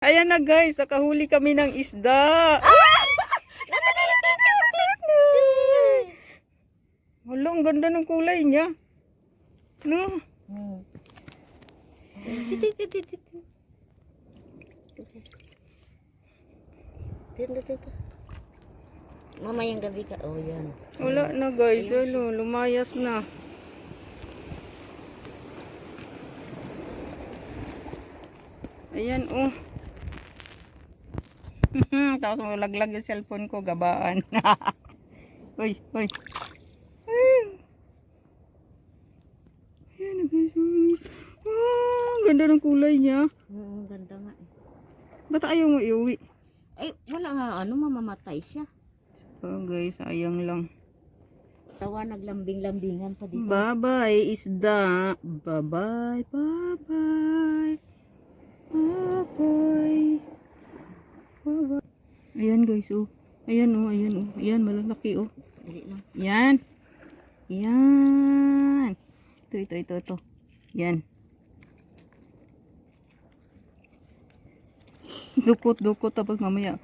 Ayan na guys, nakahuli kami ng isda. Wala, ang ganda ng kulay niya. No? Mamayang gabi ka. Oh, yan. Wala na guys, ano, lumayas na. Ayan oh. Tapos malaglag yung cellphone ko, gabaan. Uy, uy. Ayan na guys. Ganda ng kulay niya. Oo, ganda nga. Ba't ayaw mo iuwi? Ay, wala nga. Ano, mamamatay siya. Oh guys, sayang lang. Tawa, naglambing-lambingan pa dito. Bye-bye, isda. Bye-bye, bye-bye. Bye-bye. Bye-bye. Ayan guys, oh. Ayan oh, ayan oh. Ayan, malalaki oh. Dali lang. Yan. Yan. Ito. Yan. Dukot. Tapos mamaya.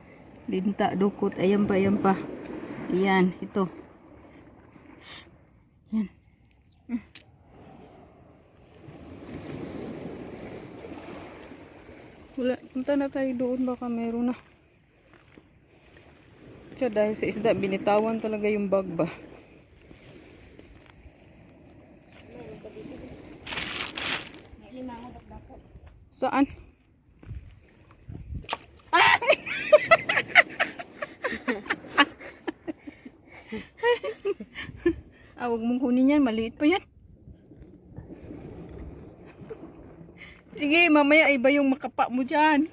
Linta, dukot. Ayan pa. Yan, ito. Yan. Wala, punta na tayo doon. Baka meron na. Siya dahil sa isda, binitawan talaga yung bag ba. Saan? Huwag mong kunin yan. Maliit pa yan. Sige, mamaya iba yung makapa mo dyan.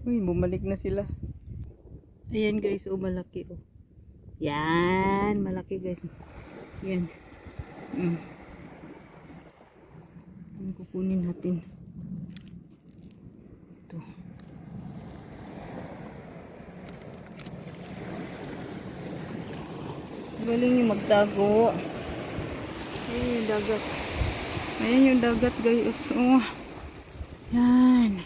Uy, bumalik na sila. Ayan guys, oh malaki oh. Yan, malaki guys. Yan. Ang kukunin natin. Ito. Galing yung magtago. Ayan yung dagat. Ayan yung dagat guys. Oh. Yan.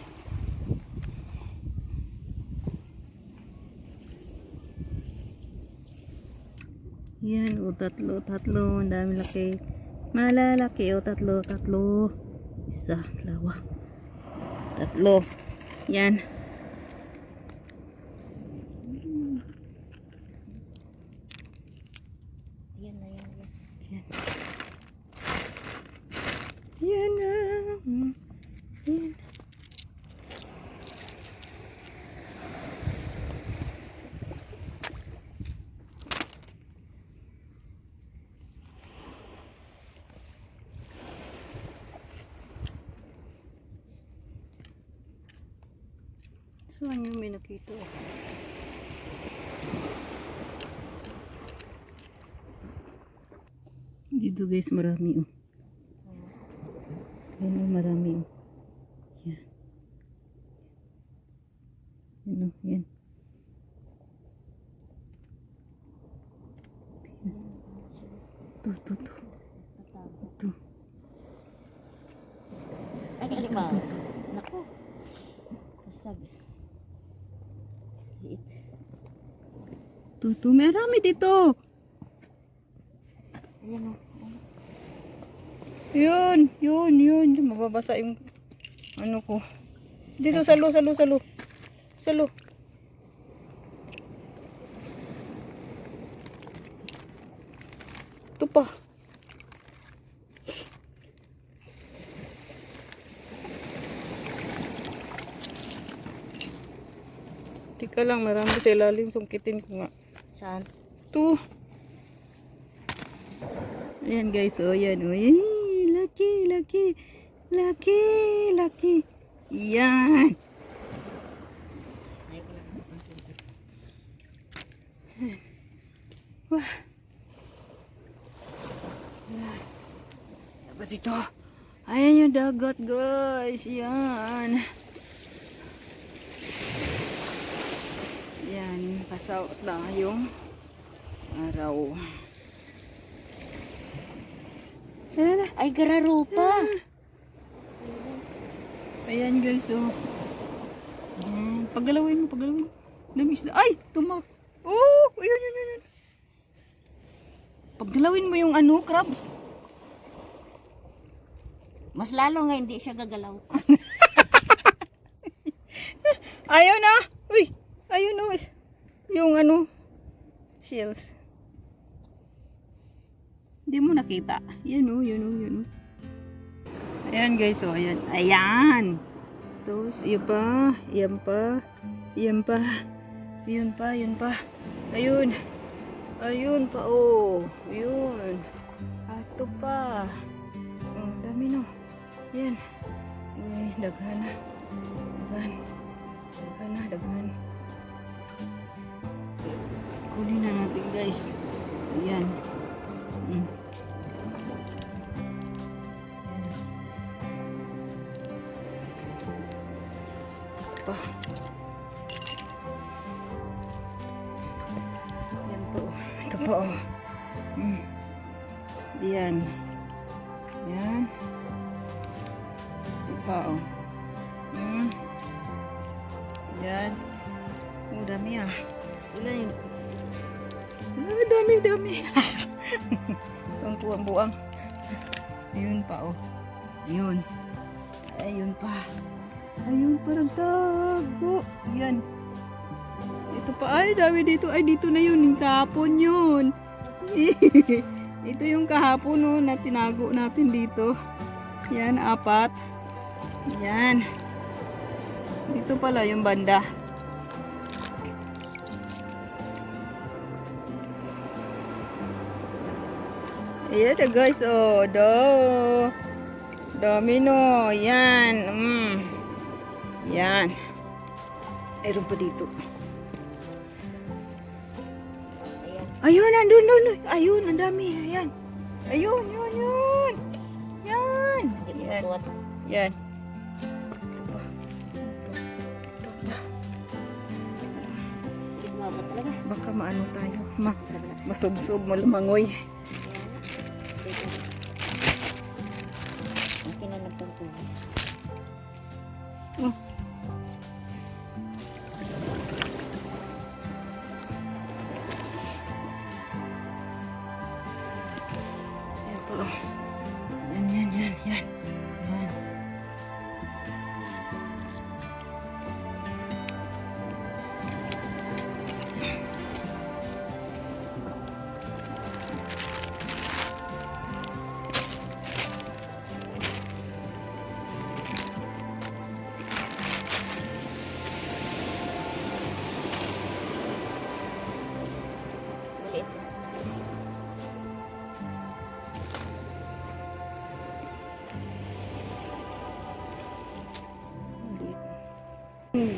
Yan, o tatlo. Ang dami laki. Malalaki, o tatlo. Isa, dalawa. Tatlo. Yan. Yan na. Yan na. Yan. Saan yung may nakita? Dito guys, marami oh. Yan oh, marami oh. Yan. Yan oh, yan. Ito. Ito. Ay, alimaw. Naku. Kasag. Liit. Ito. Marami dito. Ayan o. Yun. Mababasa yung ano ko. Dito, salo. Ito pa. Tika lang, marami sa ilalim. Sungkitin ko nga. Saan? Ito. Ayan guys, oh yan. Oh, laki. Yan. Wah. Dapat ito. Ayan yung dagat guys. Yan. Yan. Pasaot lang yung araw. Ayan na. Ay, gararo pa. Ayan guys, oh. Ayan. Paggalawin mo, paggalawin mo. Dami isda. Ay! Tumak! Oh! Ayan, ayan, ayan. Paggalawin mo yung ano, crabs. Mas lalo nga hindi siya gagalaw. Ayaw na! Uy! Ayaw na. Yung ano, shells. Hindi mo nakita. Yan o, yan o, yan o. Ayan guys, oh, ayan. Ayan! Tapos, yan pa, yan pa, yan pa, yun pa, yun pa. Ayun. Ayun pa, oh. Ayun. Ato pa. Oh, dami no. Yan. Uy, daghan na. Daghan. Daghan na, daghan. Kunin na natin guys. Ayan. Mm. Pa. Yan po. Ito po. Mm. Yan. Yan. Ito pa oh. Mm. Yan. Oh, dami ah. Ilan yun? Ah, dami, dami. Itong buang-buang. Ayun pa oh. Ayun. Ayun pa. Ayun, parang tago. Yan. Ito pa. Ay, dami dito. Ay, dito na yun. Yung kahapon yun. Ito yung kahapon no, na tinago natin dito. Yan, 4. Yan. Dito pala yung banda. Ayan na guys. Oh, dami no. Yan. Yan. Ayun pa dito. Ayun, andun, andun. Ayun, ang dami. Ayan. Ayun, yun, yun. Yan. Yan. Yan. Baka maano tayo. Masubsob, malumangoy. Okay na nagtungtungin. Oh. Yan po. Yan, yan, yan, yan. Yan.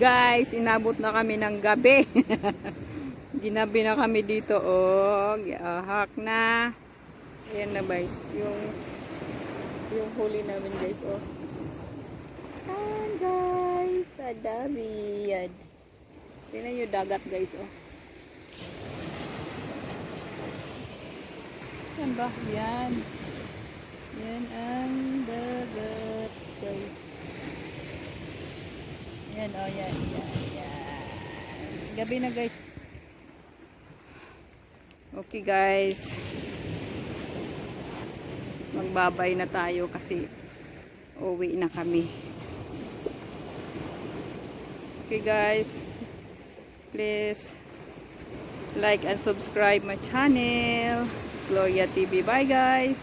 Guys, inabot na kami ng gabi. Ginabi na kami dito. Oh, giahak na. Ayan na guys. Yung huli namin guys. Oh. Ayan guys. Adami. Yan. Tingnan yung dagat guys. Oh. Yan ba? Yan. Yan ang dagat guys. Yan, oh, yan, yan, yan. Gabi na, guys. Okay, guys. Magbabay na tayo kasi uwi na kami. Okay, guys. Please like and subscribe my channel. Gloria TV. Bye, guys.